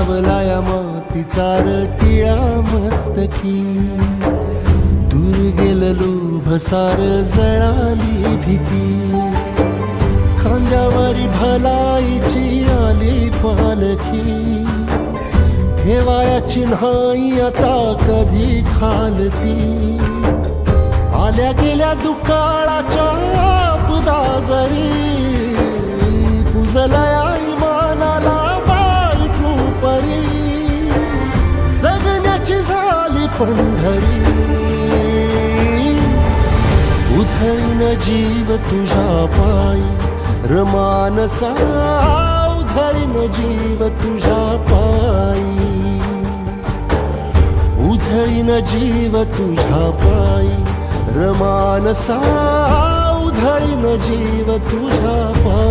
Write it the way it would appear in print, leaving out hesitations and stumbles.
लावलाया मातीचा टिळा मस्तकी, दूर गेलेलो भसार जळाली भीती, खांद्यावरी भलाईची आली पालखी, ठेवायाची नाही आता कधी खालती, आल्या गेल्या दुकाळाच्या आपदा जरी, पुजलया इमानाला बायकू परी, जगण्याची झाली पंढरी, उधळीन जीव तुझ्या पायी रमानसा, उधळीन जीव तुझ्या पायी, उधळीन जीव तुझ्या पायी रमानसा, उधळीन जीव तुझ्या पायी.